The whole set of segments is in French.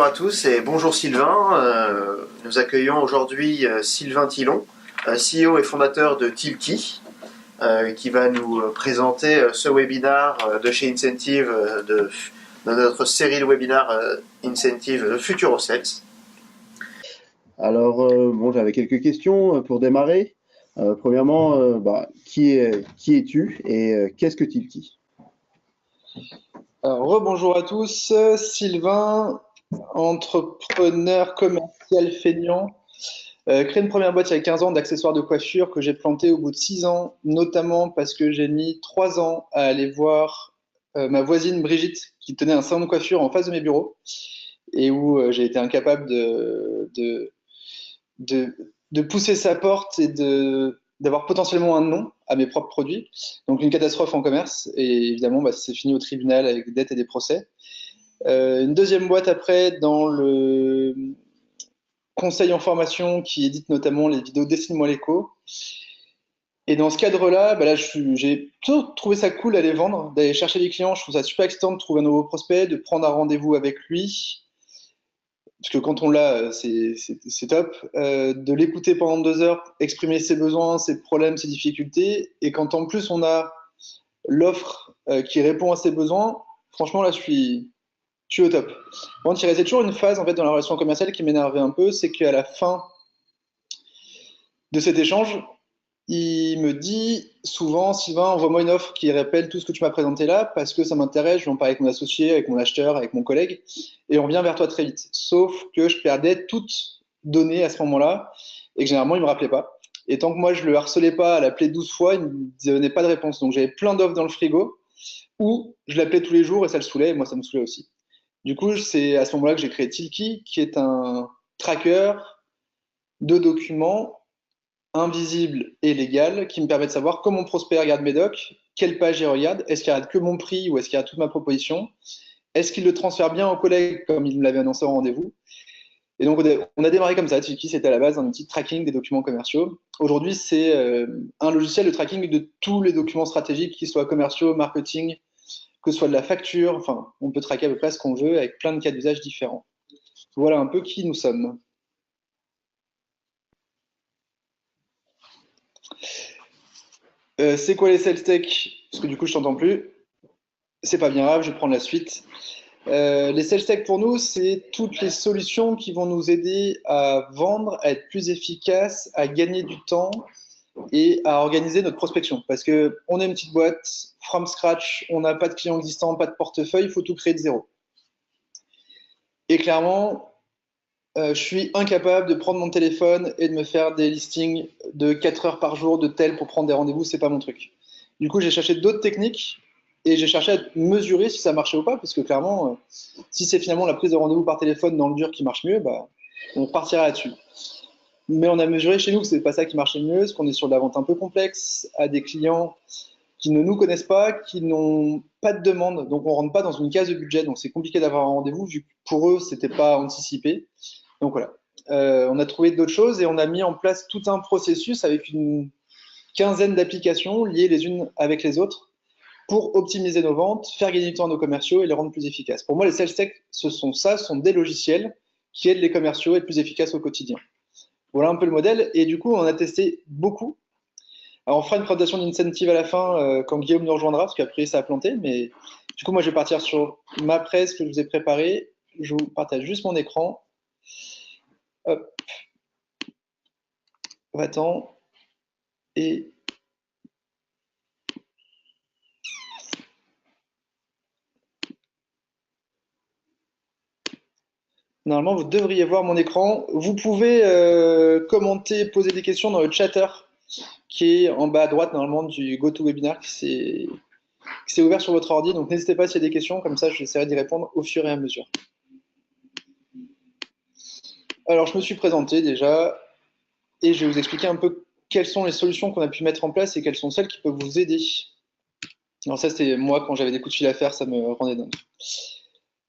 bonjour à tous et bonjour Sylvain. Nous accueillons aujourd'hui Sylvain Thilon, CEO et fondateur de Tilki, qui va nous présenter ce webinaire de chez Incentive, de notre série de webinaires Incentive Futuro Sales. Alors, bon, j'avais quelques questions pour démarrer. Premièrement, qui es-tu et qu'est-ce que Tilki? Alors, rebonjour à tous, Sylvain, entrepreneur commercial feignant, créé une première boîte il y a 15 ans d'accessoires de coiffure que j'ai planté au bout de 6 ans, notamment parce que j'ai mis 3 ans à aller voir ma voisine Brigitte qui tenait un salon de coiffure en face de mes bureaux et où j'ai été incapable de pousser sa porte et d'avoir potentiellement un nom à mes propres produits. Donc une catastrophe en commerce et évidemment ça s'est fini au tribunal avec des dettes et des procès. Une deuxième boîte après dans le conseil en formation qui édite notamment les vidéos Dessine-moi l'écho. Et dans ce cadre-là, j'ai plutôt trouvé ça cool d'aller vendre, d'aller chercher des clients. Je trouve ça super excitant de trouver un nouveau prospect, de prendre un rendez-vous avec lui. Parce que quand on l'a, c'est top. De l'écouter pendant 2 heures, exprimer ses besoins, ses problèmes, ses difficultés. Et quand en plus on a l'offre qui répond à ses besoins, franchement là je suis au top. Bon, il restait toujours une phase en fait dans la relation commerciale qui m'énervait un peu, c'est qu'à la fin de cet échange, il me dit souvent, Sylvain, envoie-moi une offre qui rappelle tout ce que tu m'as présenté là, parce que ça m'intéresse, je vais en parler avec mon associé, avec mon acheteur, avec mon collègue, et on revient vers toi très vite. Sauf que je perdais toutes données à ce moment-là, et que généralement, il me rappelait pas. Et tant que moi, je le harcelais pas à l'appeler 12 fois, il me donnait pas de réponse. Donc j'avais plein d'offres dans le frigo, ou je l'appelais tous les jours et ça le saoulait, et moi, ça me saoulait aussi. Du coup, c'est à ce moment-là que j'ai créé Tilki, qui est un tracker de documents invisible et légal qui me permet de savoir comment mon prospect regarde mes docs, quelle page il regarde, est-ce qu'il regarde que mon prix ou est-ce qu'il regarde toute ma proposition, est-ce qu'il le transfère bien au collègue comme il me l'avait annoncé en rendez-vous. Et donc on a démarré comme ça. Tilki, c'était à la base un outil de tracking des documents commerciaux. Aujourd'hui, c'est un logiciel de tracking de tous les documents stratégiques, qu'ils soient commerciaux, marketing, que ce soit de la facture. Enfin, on peut traquer à peu près ce qu'on veut avec plein de cas d'usage différents. Voilà un peu qui nous sommes. C'est quoi les sales tech? Parce que du coup, je t'entends plus. C'est pas bien grave, je vais prendre la suite. Les sales tech pour nous, c'est toutes les solutions qui vont nous aider à vendre, à être plus efficaces, à gagner du temps et à organiser notre prospection. Parce que on est une petite boîte, from scratch, on n'a pas de clients existants, pas de portefeuille, il faut tout créer de zéro. Et clairement, je suis incapable de prendre mon téléphone et de me faire des listings de 4 heures par jour de tel pour prendre des rendez-vous, c'est pas mon truc. Du coup, j'ai cherché d'autres techniques et j'ai cherché à mesurer si ça marchait ou pas, parce que clairement, si c'est finalement la prise de rendez-vous par téléphone dans le dur qui marche mieux, on partira là-dessus. Mais on a mesuré chez nous que c'est pas ça qui marchait le mieux, parce qu'on est sur de la vente un peu complexe, à des clients qui ne nous connaissent pas, qui n'ont pas de demande, donc on rentre pas dans une case de budget, donc c'est compliqué d'avoir un rendez-vous vu que pour eux c'était pas anticipé. Donc voilà, on a trouvé d'autres choses et on a mis en place tout un processus avec une quinzaine d'applications liées les unes avec les autres pour optimiser nos ventes, faire gagner du temps à nos commerciaux et les rendre plus efficaces. Pour moi, les sales tech, ce sont des logiciels qui aident les commerciaux à être plus efficaces au quotidien. Voilà un peu le modèle et du coup, on en a testé beaucoup. Alors, on fera une présentation d'incentive à la fin quand Guillaume nous rejoindra parce qu'après ça a planté, mais du coup, moi, je vais partir sur ma presse que je vous ai préparée. Je vous partage juste mon écran. Hop. Va-t'en. Et normalement, vous devriez voir mon écran. Vous pouvez commenter, poser des questions dans le chatter qui est en bas à droite normalement du GoToWebinar qui s'est ouvert sur votre ordi. Donc n'hésitez pas s'il y a des questions, comme ça j'essaierai d'y répondre au fur et à mesure. Alors je me suis présenté déjà et je vais vous expliquer un peu quelles sont les solutions qu'on a pu mettre en place et quelles sont celles qui peuvent vous aider. Alors ça c'était moi quand j'avais des coups de fil à faire, ça me rendait dingue.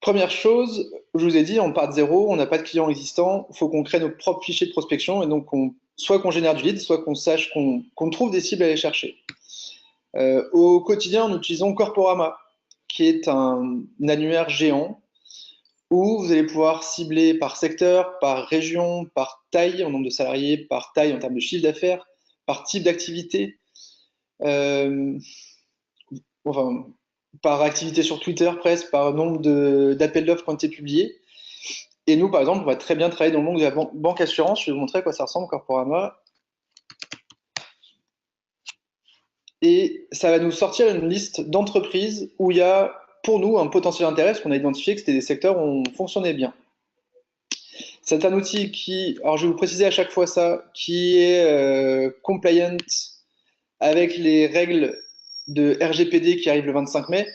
Première chose, je vous ai dit, on part de zéro, on n'a pas de clients existants, il faut qu'on crée nos propres fichiers de prospection et donc soit qu'on génère du lead, soit qu'on sache qu'on trouve des cibles à aller chercher. Au quotidien, nous utilisons Corporama, qui est un annuaire géant où vous allez pouvoir cibler par secteur, par région, par taille en nombre de salariés, par taille en termes de chiffre d'affaires, par type d'activité, euh, enfin, par activité sur Twitter presque, par nombre d'appels d'offres qui ont été publiés. Et nous, par exemple, on va très bien travailler dans le monde de la banque assurance. Je vais vous montrer à quoi ça ressemble, Corporama. Et ça va nous sortir une liste d'entreprises où il y a, pour nous, un potentiel intérêt, parce qu'on a identifié que c'était des secteurs où on fonctionnait bien. C'est un outil qui, alors je vais vous préciser à chaque fois ça, qui est compliant avec les règles de RGPD qui arrivent le 25 mai.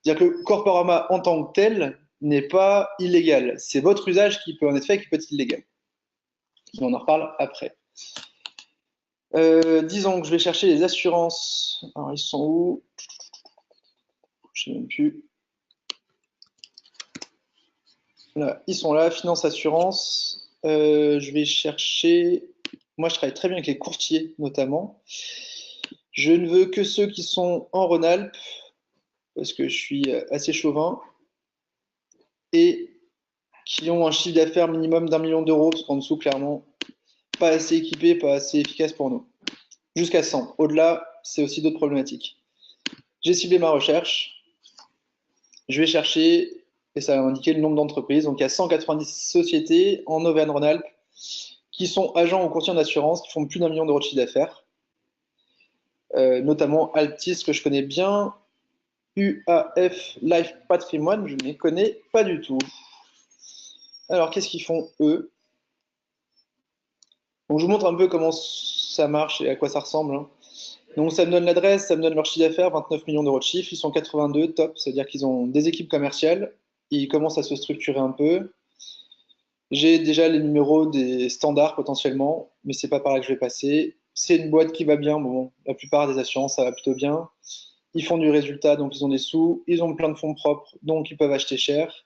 C'est-à-dire que Corporama en tant que tel n'est pas illégal. C'est votre usage qui peut en effet qui peut être illégal. On en reparle après. Disons que je vais chercher les assurances. Alors, ils sont où? Je ne sais même plus. Là, ils sont là, finance, assurance. Je vais chercher. Moi, je travaille très bien avec les courtiers, notamment. Je ne veux que ceux qui sont en Rhône-Alpes, parce que je suis assez chauvin, et qui ont un chiffre d'affaires minimum d'1 million d'euros, parce qu'en dessous, clairement, pas assez équipé, pas assez efficace pour nous. Jusqu'à 100. Au-delà, c'est aussi d'autres problématiques. J'ai ciblé ma recherche. Je vais chercher, et ça va indiquer le nombre d'entreprises. Donc, il y a 190 sociétés en Auvergne-Rhône-Alpes qui sont agents ou courtiers en assurance, qui font plus d'1 million d'euros de chiffre d'affaires. Notamment Altis, que je connais bien. UAF Life Patrimoine, je ne les connais pas du tout. Alors, qu'est-ce qu'ils font, eux? Donc, je vous montre un peu comment ça marche et à quoi ça ressemble, hein. Donc, ça me donne l'adresse, ça me donne leur chiffre d'affaires, 29 millions d'euros de chiffre. Ils sont 82, top. C'est-à-dire qu'ils ont des équipes commerciales. Ils commencent à se structurer un peu. J'ai déjà les numéros des standards potentiellement, mais c'est pas par là que je vais passer. C'est une boîte qui va bien. Bon, la plupart des assurances, ça va plutôt bien. Ils font du résultat, donc ils ont des sous. Ils ont plein de fonds propres, donc ils peuvent acheter cher.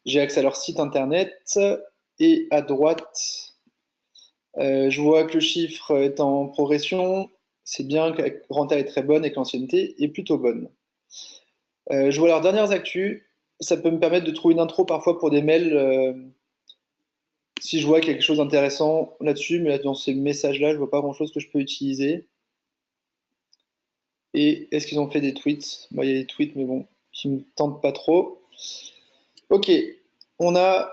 J'ai accès à leur site internet. Et à droite, je vois que le chiffre est en progression. C'est bien que la renta est très bonne et que l'ancienneté est plutôt bonne. Je vois leurs dernières actus. Ça peut me permettre de trouver une intro parfois pour des mails si je vois quelque chose d'intéressant là-dessus. Mais là, dans ces messages-là, je vois pas grand-chose que je peux utiliser. Et est-ce qu'ils ont fait des tweets? Bah, il y a des tweets, mais bon, qui me tentent pas trop. Ok, on a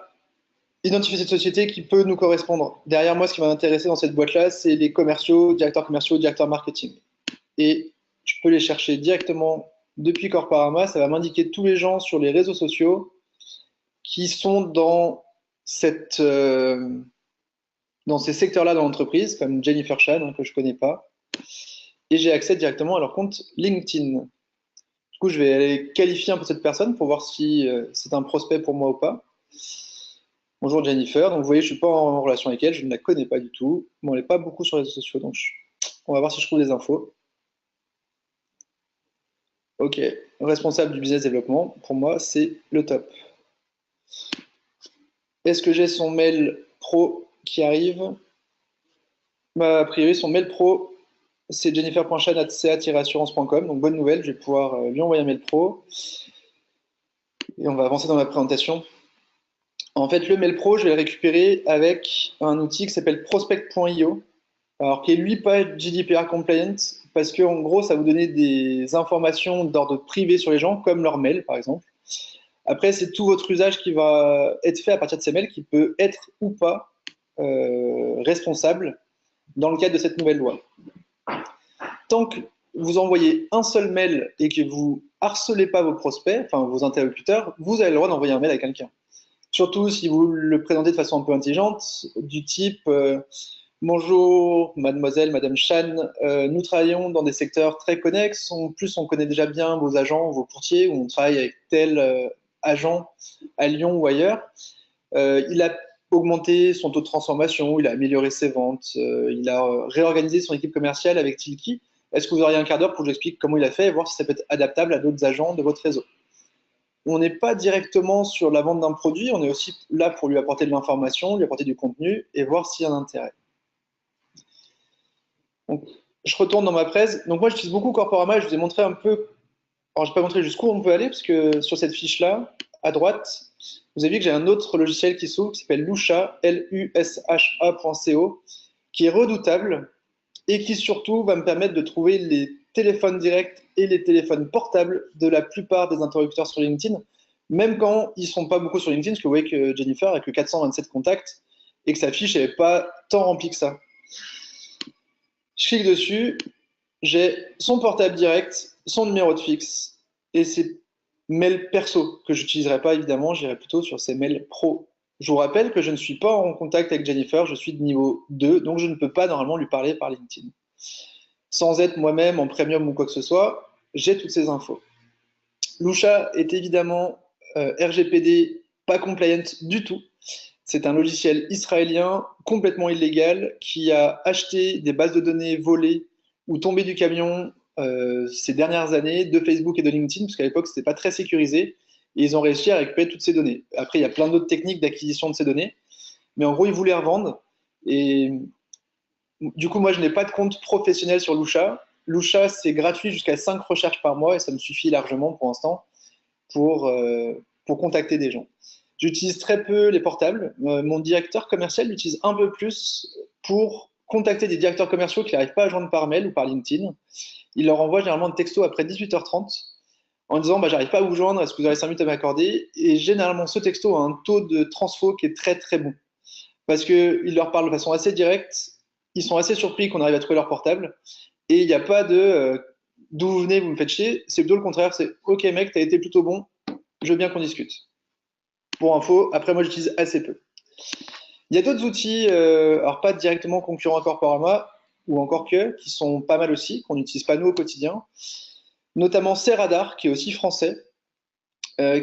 identifié cette société qui peut nous correspondre. Derrière moi, ce qui va m'intéresser dans cette boîte-là, c'est les commerciaux, directeurs marketing. Et je peux les chercher directement depuis Corporama. Ça va m'indiquer tous les gens sur les réseaux sociaux qui sont dans ces secteurs-là dans l'entreprise, comme Jennifer Chan, hein, que je ne connais pas. Et j'ai accès directement à leur compte LinkedIn. Du coup, je vais aller qualifier un peu cette personne pour voir si c'est un prospect pour moi ou pas. Bonjour Jennifer. Donc vous voyez, je ne suis pas en relation avec elle, je ne la connais pas du tout. Bon, elle n'est pas beaucoup sur les réseaux sociaux, donc on va voir si je trouve des infos. Ok, responsable du business développement, pour moi, c'est le top. Est-ce que j'ai son mail pro qui arrive? Bah, a priori, son mail pro, c'est jennifer.chan@ca-assurance.com. Donc bonne nouvelle, je vais pouvoir lui envoyer un mail pro. Et on va avancer dans la présentation. En fait, le mail pro, je vais le récupérer avec un outil qui s'appelle prospect.io. Alors, qui est lui pas GDPR compliant, parce que en gros, ça va vous donner des informations d'ordre privé sur les gens, comme leur mail, par exemple. Après, c'est tout votre usage qui va être fait à partir de ces mails qui peut être ou pas responsable dans le cadre de cette nouvelle loi. Tant que vous envoyez un seul mail et que vous harcelez pas vos prospects, enfin vos interlocuteurs, vous avez le droit d'envoyer un mail à quelqu'un. Surtout si vous le présentez de façon un peu intelligente, du type bonjour, mademoiselle, madame Chan, nous travaillons dans des secteurs très connexes. En plus, on connaît déjà bien vos agents, vos courtiers, où on travaille avec tel agent à Lyon ou ailleurs. Il a augmenté son taux de transformation, il a amélioré ses ventes, il a réorganisé son équipe commerciale avec Tilki. Est-ce que vous auriez un quart d'heure pour que j'explique comment il a fait et voir si ça peut être adaptable à d'autres agents de votre réseau? On n'est pas directement sur la vente d'un produit, on est aussi là pour lui apporter de l'information, lui apporter du contenu et voir s'il y a un intérêt. Donc, je retourne dans ma presse. Donc moi, j'utilise beaucoup Corporama. Je vous ai montré un peu. Alors, je n'ai pas montré jusqu'où on peut aller, parce que sur cette fiche-là, à droite, vous avez vu que j'ai un autre logiciel qui s'ouvre qui s'appelle Lusha, Lusha.co, qui est redoutable et qui surtout va me permettre de trouver les téléphones directs et les téléphones portables de la plupart des interlocuteurs sur LinkedIn, même quand ils ne sont pas beaucoup sur LinkedIn, parce que vous voyez que Jennifer a que 427 contacts et que sa fiche n'est pas tant remplie que ça. Je clique dessus, j'ai son portable direct, son numéro de fixe et ses mails perso que je n'utiliserai pas évidemment, j'irai plutôt sur ses mails pro. Je vous rappelle que je ne suis pas en contact avec Jennifer, je suis de niveau 2, donc je ne peux pas normalement lui parler par LinkedIn. Sans être moi-même en premium ou quoi que ce soit, j'ai toutes ces infos. Lusha est évidemment RGPD pas compliant du tout. C'est un logiciel israélien complètement illégal qui a acheté des bases de données volées ou tombées du camion ces dernières années de Facebook et de LinkedIn, parce qu'à l'époque, ce n'était pas très sécurisé, et ils ont réussi à récupérer toutes ces données. Après, il y a plein d'autres techniques d'acquisition de ces données, mais en gros, ils voulaient revendre. Et du coup, moi, je n'ai pas de compte professionnel sur Lusha. Lusha, c'est gratuit jusqu'à 5 recherches par mois, et ça me suffit largement pour l'instant pour contacter des gens. J'utilise très peu les portables. Mon directeur commercial l'utilise un peu plus pour contacter des directeurs commerciaux qui n'arrivent pas à joindre par mail ou par LinkedIn. Il leur envoie généralement des textos après 18h30 en disant j'arrive pas à vous joindre, est-ce que vous avez 5 minutes à m'accorder? Et généralement, ce texto a un taux de transfo qui est très très bon. Parce qu'il leur parle de façon assez directe, ils sont assez surpris qu'on arrive à trouver leur portable. Et il n'y a pas de d'où vous venez, vous me faites chier. C'est plutôt le contraire, c'est ok mec, t'as été plutôt bon, je veux bien qu'on discute. Pour info, après moi j'utilise assez peu. Il y a d'autres outils, alors pas directement concurrents à Corporama, ou encore que, qui sont pas mal aussi, qu'on n'utilise pas nous au quotidien, notamment Cradar, qui est aussi français,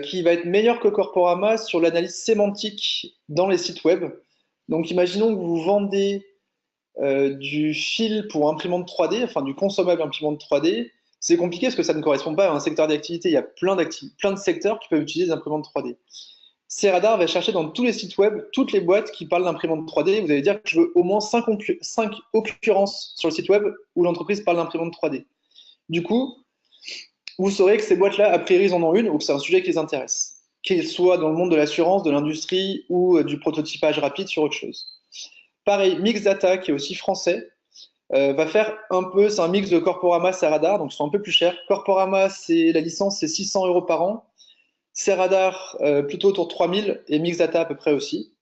qui va être meilleur que Corporama sur l'analyse sémantique dans les sites web. Donc imaginons que vous vendez du fil pour imprimante 3D, enfin du consommable imprimante 3D, c'est compliqué parce que ça ne correspond pas à un secteur d'activité. Il y a plein de secteurs qui peuvent utiliser des imprimantes 3D. Cradar va chercher dans tous les sites web, toutes les boîtes qui parlent d'imprimante 3D. Vous allez dire que je veux au moins 5 occurrences sur le site web où l'entreprise parle d'imprimante 3D. Du coup, vous saurez que ces boîtes-là, a priori, ils en ont une ou que c'est un sujet qui les intéresse, qu'ils soient dans le monde de l'assurance, de l'industrie ou du prototypage rapide sur autre chose. Pareil, Mixdata, qui est aussi français, va faire un peu, c'est un mix de Corporama, Cradar, donc ils sont un peu plus chers. Corporama, la licence, c'est 600 € par an. Cradar, plutôt autour de 3000 et Mixdata à peu près aussi.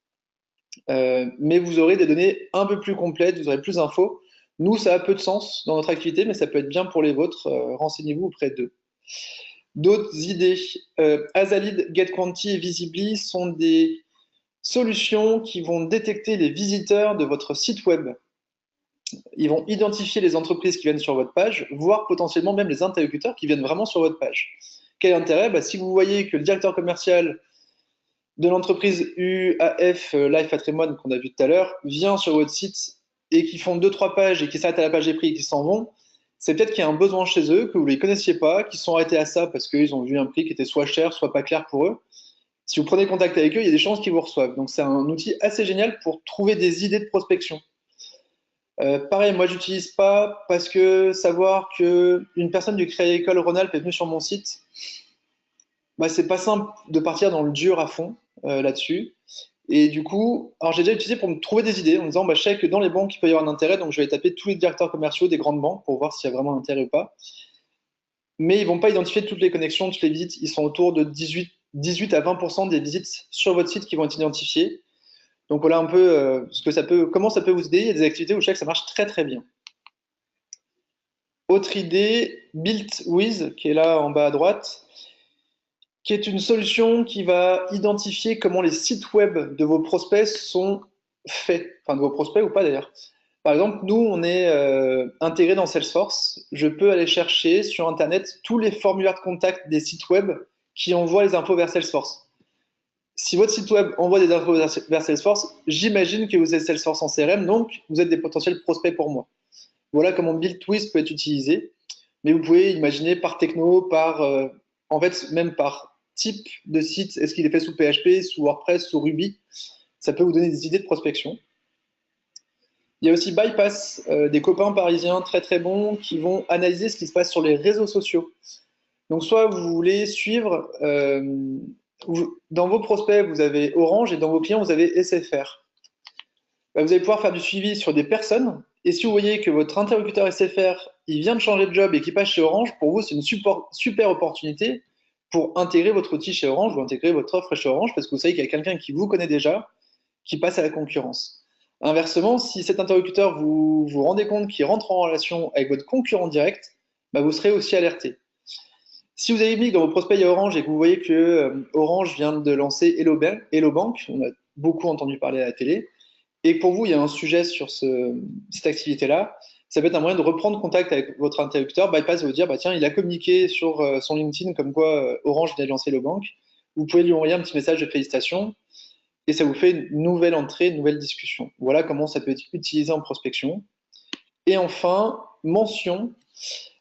Mais vous aurez des données un peu plus complètes, vous aurez plus d'infos. Nous, ça a peu de sens dans notre activité, mais ça peut être bien pour les vôtres. Renseignez-vous auprès d'eux. D'autres idées. Azalid, GetQuanti et Visibly sont des solutions qui vont détecter les visiteurs de votre site web. Ils vont identifier les entreprises qui viennent sur votre page, voire potentiellement même les interlocuteurs qui viennent vraiment sur votre page. Quel intérêt? Si vous voyez que le directeur commercial de l'entreprise UAF Life Patrimoine qu'on a vu tout à l'heure vient sur votre site et qui font 2-3 pages et qui s'arrêtent à la page des prix et qui s'en vont, c'est peut-être qu'il y a un besoin chez eux, que vous ne les connaissiez pas, qu'ils sont arrêtés à ça parce qu'ils ont vu un prix qui était soit cher, soit pas clair pour eux. Si vous prenez contact avec eux, il y a des chances qu'ils vous reçoivent. Donc c'est un outil assez génial pour trouver des idées de prospection. Pareil, moi j'utilise pas parce que savoir qu'une personne du Crédit Agricole Rhône-Alpes est venue sur mon site, c'est pas simple de partir dans le dur à fond là-dessus. Et du coup, alors j'ai déjà utilisé pour me trouver des idées en me disant je sais que dans les banques il peut y avoir un intérêt, donc je vais taper tous les directeurs commerciaux des grandes banques pour voir s'il y a vraiment un intérêt ou pas. Mais ils vont pas identifier toutes les connexions, toutes les visites. Ils sont autour de 18 à 20% des visites sur votre site qui vont être identifiées. Donc voilà un peu comment ça peut vous aider. Il y a des activités où je sais que ça marche très très bien. Autre idée, BuiltWith, qui est là en bas à droite, qui est une solution qui va identifier comment les sites web de vos prospects sont faits, enfin de vos prospects ou pas d'ailleurs. Par exemple, nous, on est intégré dans Salesforce. Je peux aller chercher sur Internet tous les formulaires de contact des sites web qui envoient les infos vers Salesforce. Si votre site web envoie des infos vers Salesforce, j'imagine que vous êtes Salesforce en CRM, donc vous êtes des potentiels prospects pour moi. Voilà comment BuiltWith peut être utilisé. Mais vous pouvez imaginer par techno, en fait, même par type de site. Est-ce qu'il est fait sous PHP, sous WordPress, sous Ruby? Ça peut vous donner des idées de prospection. Il y a aussi Bypass, des copains parisiens très très bons qui vont analyser ce qui se passe sur les réseaux sociaux. Donc soit vous voulez suivre Dans vos prospects, vous avez Orange et dans vos clients, vous avez SFR. Bah, vous allez pouvoir faire du suivi sur des personnes. Et si vous voyez que votre interlocuteur SFR, il vient de changer de job et qu'il passe chez Orange, pour vous, c'est une super opportunité pour intégrer votre outil chez Orange ou intégrer votre offre chez Orange parce que vous savez qu'il y a quelqu'un qui vous connaît déjà qui passe à la concurrence. Inversement, si cet interlocuteur, vous vous rendez compte qu'il rentre en relation avec votre concurrent direct, bah, vous serez aussi alerté. Si vous avez mis dans vos prospects il y a Orange et que vous voyez que Orange vient de lancer Hello Bank, on a beaucoup entendu parler à la télé, et que pour vous, il y a un sujet sur cette activité-là, ça peut être un moyen de reprendre contact avec votre interlocuteur, bypass et vous dire, bah, tiens, il a communiqué sur son LinkedIn comme quoi Orange vient de lancer Hello Bank. Vous pouvez lui envoyer un petit message de félicitations et ça vous fait une nouvelle entrée, une nouvelle discussion. Voilà comment ça peut être utilisé en prospection. Et enfin, mention,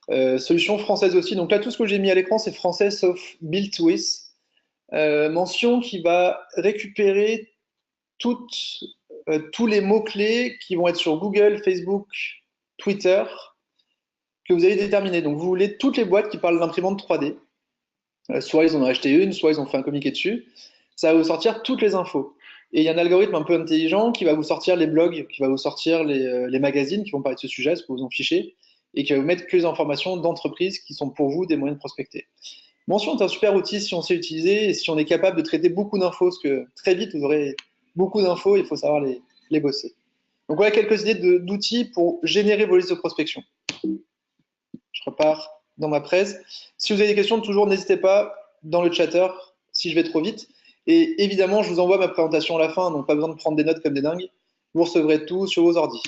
solution française aussi. Donc là, tout ce que j'ai mis à l'écran, c'est français sauf Built With. Mention qui va récupérer tous les mots-clés qui vont être sur Google, Facebook, Twitter, que vous avez déterminés. Donc vous voulez toutes les boîtes qui parlent d'imprimante 3D. Soit ils en ont acheté une, soit ils ont fait un communiqué dessus. Ça va vous sortir toutes les infos. Et il y a un algorithme un peu intelligent qui va vous sortir les blogs, qui va vous sortir les magazines qui vont parler de ce sujet, ce que vous en fichez, et qui va vous mettre que les informations d'entreprises qui sont pour vous des moyens de prospecter. Mention est un super outil si on sait utiliser et si on est capable de traiter beaucoup d'infos, parce que très vite vous aurez beaucoup d'infos, il faut savoir les bosser. Donc voilà quelques idées d'outils pour générer vos listes de prospection. Je repars dans ma presse. Si vous avez des questions, toujours n'hésitez pas dans le chatter si je vais trop vite. Et évidemment, je vous envoie ma présentation à la fin, donc pas besoin de prendre des notes comme des dingues. Vous recevrez tout sur vos ordis.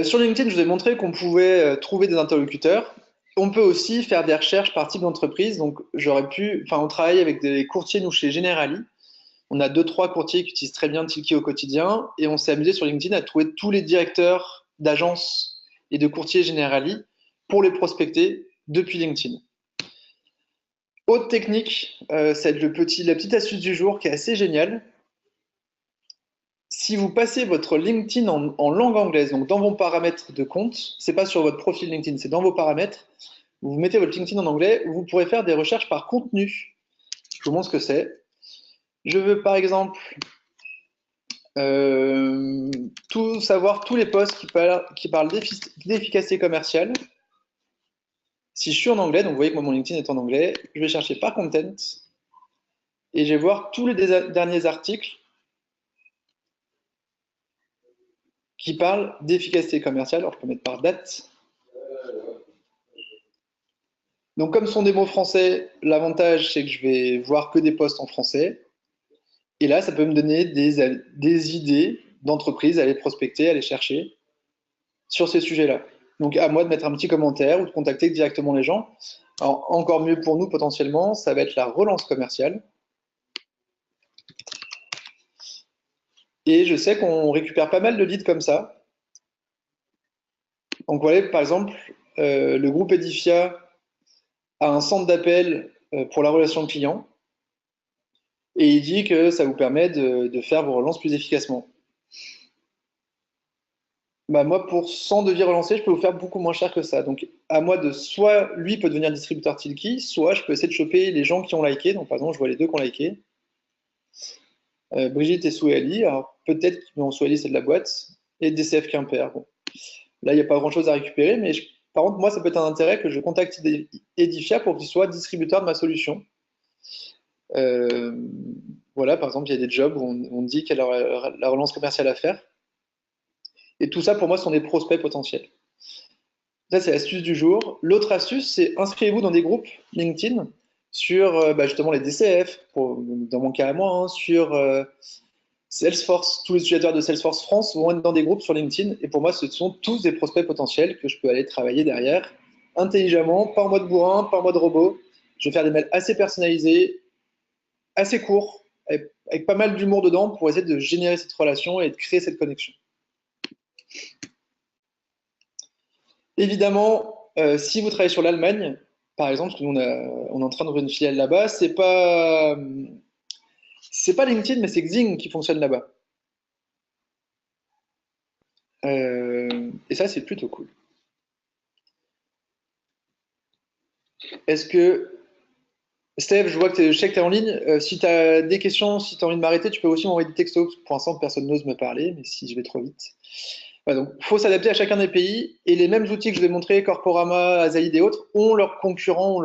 Sur LinkedIn, je vous ai montré qu'on pouvait trouver des interlocuteurs. On peut aussi faire des recherches par type d'entreprise. Donc, on travaille avec des courtiers, nous, chez Generali. On a 2-3 courtiers qui utilisent très bien Tilki au quotidien. Et on s'est amusé sur LinkedIn à trouver tous les directeurs d'agences et de courtiers Generali pour les prospecter depuis LinkedIn. Autre technique, c'est la petite astuce du jour qui est assez géniale. Si vous passez votre LinkedIn en langue anglaise, donc dans vos paramètres de compte, c'est pas sur votre profil LinkedIn, c'est dans vos paramètres, vous mettez votre LinkedIn en anglais, vous pourrez faire des recherches par contenu. Je vous montre ce que c'est. Je veux par exemple tout savoir, tous les posts qui parlent d'efficacité commerciale. Si je suis en anglais, donc vous voyez que moi, mon LinkedIn est en anglais, je vais chercher par content et je vais voir tous les derniers articles qui parlent d'efficacité commerciale. Alors je peux mettre par date. Donc comme ce sont des mots français, l'avantage c'est que je vais voir que des posts en français. Et là, ça peut me donner des idées d'entreprises à aller prospecter, à aller chercher sur ces sujets-là. Donc à moi de mettre un petit commentaire ou de contacter directement les gens. Alors encore mieux pour nous potentiellement, ça va être la relance commerciale. Et je sais qu'on récupère pas mal de leads comme ça. Donc voilà, par exemple, le groupe Edifia a un centre d'appel pour la relation client et il dit que ça vous permet de faire vos relances plus efficacement. Bah moi, pour 100 devis relancés, je peux vous faire beaucoup moins cher que ça. Donc, à moi de soit lui peut devenir distributeur Tilki, soit je peux essayer de choper les gens qui ont liké. Donc, par exemple, je vois les deux qui ont liké. Brigitte et Soueli. Alors, peut-être que Soueli, c'est de la boîte. Et DCF Quimper. Bon. Là, il n'y a pas grand-chose à récupérer. Mais par contre, moi, ça peut être un intérêt que je contacte Edifia pour qu'il soit distributeur de ma solution. Euh, voilà, par exemple, il y a des jobs où on dit qu'il y a la relance commerciale à faire. Et tout ça, pour moi, sont des prospects potentiels. Ça, c'est l'astuce du jour. L'autre astuce, c'est inscrivez-vous dans des groupes LinkedIn sur justement les DCF, dans mon cas à moi, hein, sur Salesforce. Tous les utilisateurs de Salesforce France vont être dans des groupes sur LinkedIn. Et pour moi, ce sont tous des prospects potentiels que je peux aller travailler derrière intelligemment, pas en mode bourrin, pas en mode robot. Je vais faire des mails assez personnalisés, assez courts, avec pas mal d'humour dedans pour essayer de générer cette relation et de créer cette connexion. Évidemment, si vous travaillez sur l'Allemagne, par exemple, parce que on est en train d'ouvrir une filiale là-bas, c'est pas LinkedIn, mais c'est Xing qui fonctionne là-bas. Et ça, c'est plutôt cool. Est-ce que Steve, je sais que tu es en ligne. Si tu as des questions, si tu as envie de m'arrêter, tu peux aussi m'envoyer des textos. Pour l'instant, personne n'ose me parler, mais si je vais trop vite. Voilà, donc, il faut s'adapter à chacun des pays. Et les mêmes outils que je vous ai montrés, Corporama, Azaïd et autres, ont leurs concurrents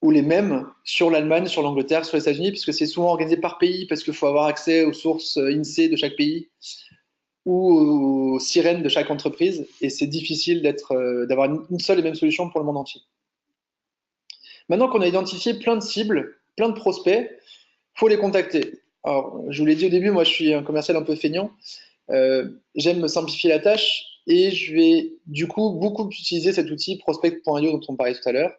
ou les mêmes sur l'Allemagne, sur l'Angleterre, sur les États-Unis, puisque c'est souvent organisé par pays, parce qu'il faut avoir accès aux sources INSEE de chaque pays ou aux sirènes de chaque entreprise. Et c'est difficile d'avoir une seule et même solution pour le monde entier. Maintenant qu'on a identifié plein de cibles, plein de prospects, il faut les contacter. Alors, je vous l'ai dit au début, moi je suis un commercial un peu feignant. J'aime me simplifier la tâche et je vais du coup beaucoup utiliser cet outil prospect.io dont on parlait tout à l'heure,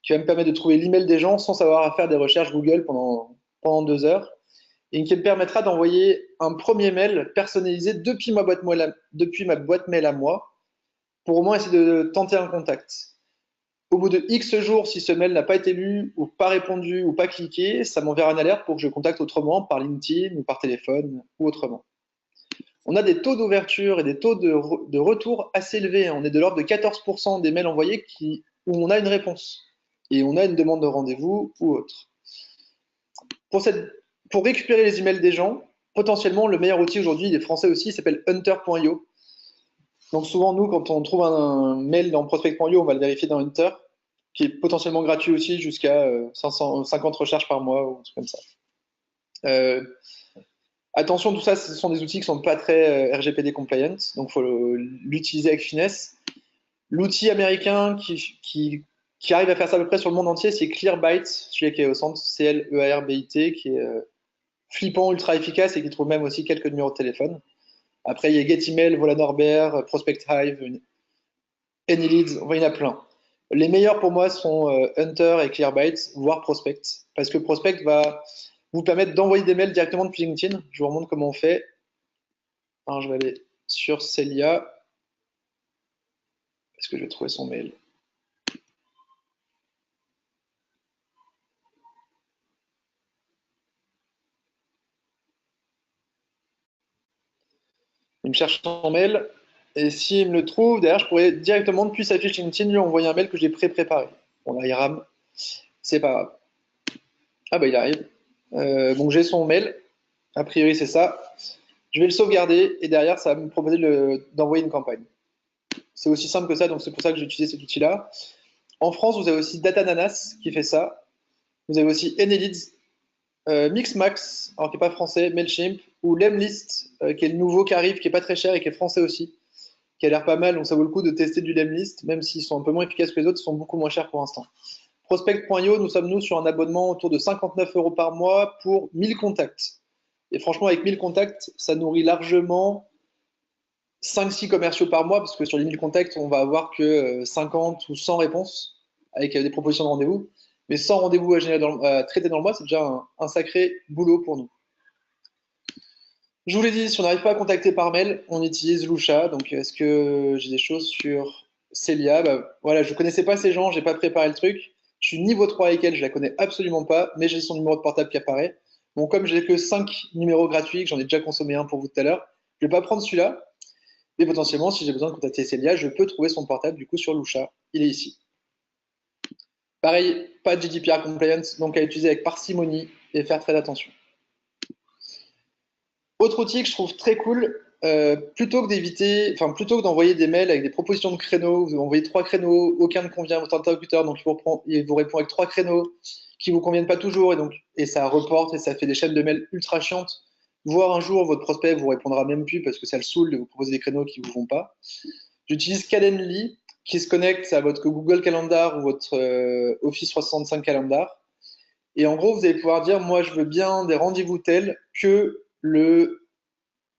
qui va me permettre de trouver l'email des gens sans savoir faire des recherches Google pendant 2 heures et qui me permettra d'envoyer un premier mail personnalisé depuis ma boîte mail à moi pour au moins essayer de tenter un contact. Au bout de X jours, si ce mail n'a pas été lu ou pas répondu ou pas cliqué, ça m'enverra une alerte pour que je contacte autrement par LinkedIn ou par téléphone ou autrement. On a des taux d'ouverture et des taux de retour assez élevés. On est de l'ordre de 14% des mails envoyés où on a une réponse et on a une demande de rendez-vous ou autre. Pour récupérer les emails des gens, potentiellement le meilleur outil aujourd'hui, il est français aussi, il s'appelle hunter.io. Donc souvent, nous, quand on trouve un mail dans prospect.io, on va le vérifier dans Hunter, qui est potentiellement gratuit aussi, jusqu'à 550 recherches par mois ou un truc comme ça. Attention, tout ça, ce sont des outils qui ne sont pas très RGPD compliant, donc il faut l'utiliser avec finesse. L'outil américain qui arrive à faire ça à peu près sur le monde entier, c'est Clearbit, celui qui est au centre, CLEARBIT, qui est flippant, ultra efficace et qui trouve même aussi quelques numéros de téléphone. Après, il y a GetEmail, Voilà Norbert, Prospect Hive, AnyLeads, il y en a plein. Les meilleurs pour moi sont Hunter et Clearbit, voire Prospect, parce que Prospect va vous permettre d'envoyer des mails directement depuis LinkedIn. Je vous remontre comment on fait. Alors, je vais aller sur Celia. Est-ce que je vais trouver son mail? Il me cherche son mail. Et s'il me le trouve, derrière, je pourrais directement, depuis sa fiche LinkedIn, lui envoyer un mail que j'ai pré-préparé. Bon, là, il rame. C'est pas grave. Ah, bah, il arrive. Donc, j'ai son mail. A priori, c'est ça. Je vais le sauvegarder et derrière, ça va me proposer d'envoyer une campagne. C'est aussi simple que ça, donc c'est pour ça que j'ai utilisé cet outil-là. En France, vous avez aussi Datananas qui fait ça. Vous avez aussi Enelids, Mixmax, alors qui n'est pas français, Mailchimp, ou Lemlist, qui est le nouveau qui arrive, qui n'est pas très cher et qui est français aussi, qui a l'air pas mal, donc ça vaut le coup de tester du Lemlist, même s'ils sont un peu moins efficaces que les autres, ils sont beaucoup moins chers pour l'instant. Prospect.io, nous sommes sur un abonnement autour de 59 € par mois pour 1000 contacts. Et franchement, avec 1000 contacts, ça nourrit largement 5-6 commerciaux par mois, parce que sur les 1000 contacts, on va avoir que 50 ou 100 réponses avec des propositions de rendez-vous. Mais 100 rendez-vous à traiter dans le mois, c'est déjà un sacré boulot pour nous. Je vous l'ai dit, si on n'arrive pas à contacter par mail, on utilise Lusha. Donc, est-ce que j'ai des choses sur Celia? Voilà, je ne connaissais pas ces gens, je n'ai pas préparé le truc. Je suis niveau 3 avec elle, je ne la connais absolument pas, mais j'ai son numéro de portable qui apparaît. Bon, comme j'ai que 5 numéros gratuits, que j'en ai déjà consommé un pour vous tout à l'heure, je ne vais pas prendre celui-là. Et potentiellement, si j'ai besoin de contacter Celia, je peux trouver son portable du coup sur Lusha. Il est ici. Pareil, pas de GDPR compliance, donc à utiliser avec parcimonie et faire très attention. Autre outil que je trouve très cool, plutôt que d'envoyer des mails avec des propositions de créneaux, vous envoyez 3 créneaux, aucun ne convient à votre interlocuteur, donc il vous répond avec 3 créneaux qui ne vous conviennent pas toujours, et ça reporte et ça fait des chaînes de mails ultra chiantes. Voire un jour, votre prospect vous répondra même plus parce que ça le saoule de vous proposer des créneaux qui ne vous vont pas. J'utilise Calendly qui se connecte à votre Google Calendar ou votre Office 365 Calendar. Et en gros, vous allez pouvoir dire, moi, je veux bien des rendez-vous tels que le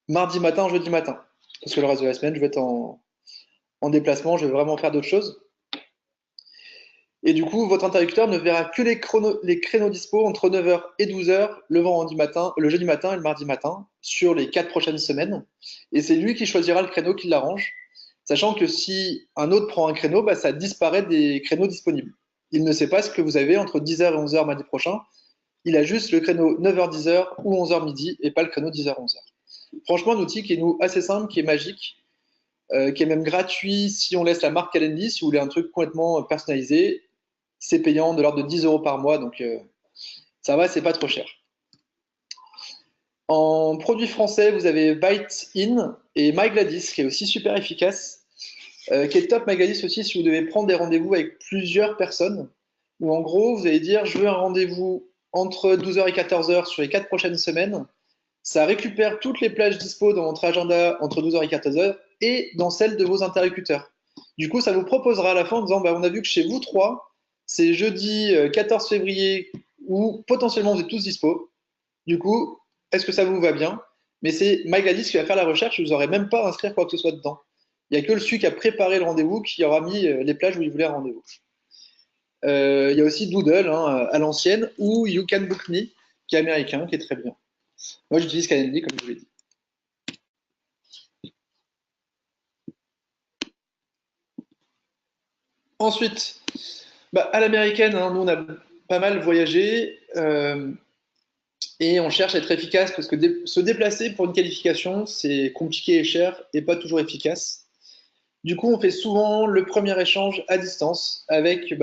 mardi matin, jeudi matin. Parce que le reste de la semaine, je vais être en déplacement, je vais vraiment faire d'autres choses. Et du coup, votre interlocuteur ne verra que les créneaux dispo entre 9h et 12h le jeudi matin et le mardi matin sur les 4 prochaines semaines. Et c'est lui qui choisira le créneau qui l'arrange, sachant que si un autre prend un créneau, ça disparaît des créneaux disponibles. Il ne sait pas ce que vous avez entre 10h et 11h mardi prochain. Il a juste le créneau 9h-10h ou 11h midi et pas le créneau 10h-11h. Franchement, un outil qui est assez simple, qui est magique, qui est même gratuit si on laisse la marque Calendly, si vous voulez un truc complètement personnalisé. C'est payant de l'ordre de 10 € par mois, donc ça va, c'est pas trop cher. En produits français, vous avez Byte In et MyGladys, qui est aussi super efficace, qui est top MyGladys aussi si vous devez prendre des rendez-vous avec plusieurs personnes, où en gros, vous allez dire, je veux un rendez-vous entre 12h et 14h sur les 4 prochaines semaines. Ça récupère toutes les plages dispo dans votre agenda entre 12h et 14h et dans celle de vos interlocuteurs. Du coup, ça vous proposera à la fin en disant, bah, on a vu que chez vous trois, c'est jeudi 14 février où potentiellement vous êtes tous dispo. Du coup, est-ce que ça vous va bien? Mais c'est MyGladys qui va faire la recherche, vous n'aurez même pas à inscrire quoi que ce soit dedans. Il n'y a que celui qui a préparé le rendez-vous qui aura mis les plages où il voulait un rendez-vous. Il y a aussi Doodle à l'ancienne ou You Can Book Me qui est américain, qui est très bien. Moi, j'utilise Calendly comme je vous l'ai dit. Ensuite, bah, à l'américaine, nous on a pas mal voyagé et on cherche à être efficace parce que se déplacer pour une qualification, c'est compliqué et cher et pas toujours efficace. Du coup, on fait souvent le premier échange à distance avec,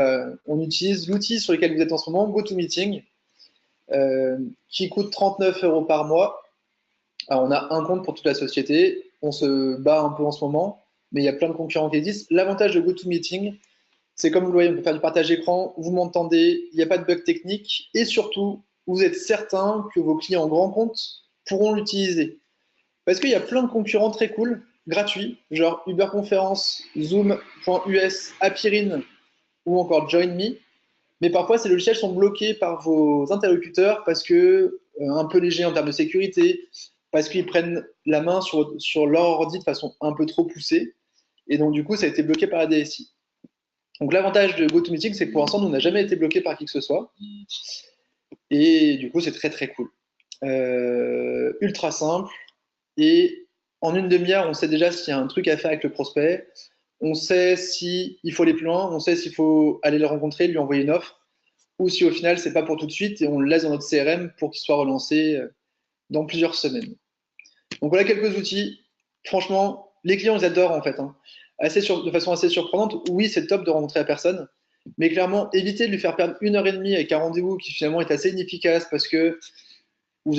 on utilise l'outil sur lequel vous êtes en ce moment, GoToMeeting, qui coûte 39 € par mois. Alors, on a un compte pour toute la société, on se bat un peu en ce moment, mais il y a plein de concurrents qui existent. L'avantage de GoToMeeting, c'est comme vous le voyez, on peut faire du partage écran, vous m'entendez, il n'y a pas de bug technique, et surtout, vous êtes certain que vos clients grands comptes pourront l'utiliser. Parce qu'il y a plein de concurrents très cool, gratuits, genre Uber Conférence, Zoom.us, Appirin ou encore JoinMe. Mais parfois, ces logiciels sont bloqués par vos interlocuteurs parce que un peu légers en termes de sécurité, parce qu'ils prennent la main sur leur ordi de façon un peu trop poussée. Et donc, du coup, ça a été bloqué par la DSI. Donc, l'avantage de GoToMeeting, c'est que pour l'instant, nous n'a jamais été bloqué par qui que ce soit. Et du coup, c'est très, très cool. Ultra simple. Et en une demi-heure, on sait déjà s'il y a un truc à faire avec le prospect. On sait s'il faut aller plus loin. On sait s'il faut aller le rencontrer, lui envoyer une offre. Ou si au final, c'est pas pour tout de suite et on le laisse dans notre CRM pour qu'il soit relancé dans plusieurs semaines. Donc voilà quelques outils. Franchement, les clients, ils adorent en fait. De façon assez surprenante, oui, c'est top de rencontrer la personne. Mais clairement, évitez de lui faire perdre 1h30 avec un rendez-vous qui finalement est assez inefficace parce que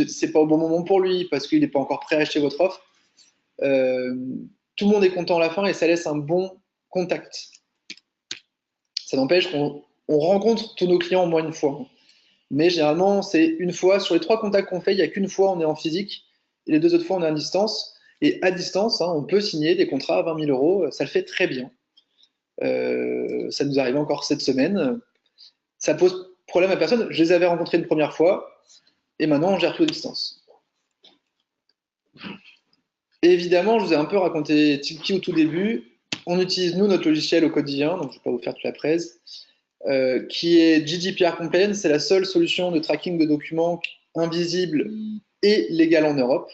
c'est pas au bon moment pour lui, parce qu'il n'est pas encore prêt à acheter votre offre. Tout le monde est content à la fin et ça laisse un bon contact. Ça n'empêche qu'on rencontre tous nos clients au moins une fois. Mais généralement, c'est une fois. Sur les 3 contacts qu'on fait, il n'y a qu'une fois on est en physique et les 2 autres fois on est à distance. Et à distance, on peut signer des contrats à 20 000 €. Ça le fait très bien. Ça nous arrive encore cette semaine. Ça pose problème à personne. Je les avais rencontrés une première fois et maintenant on gère tout à distance. Et évidemment, je vous ai un peu raconté Tilki au tout début. On utilise nous notre logiciel au quotidien, donc je ne vais pas vous faire toute la presse, qui est GDPR compliant. C'est la seule solution de tracking de documents invisibles et légale en Europe.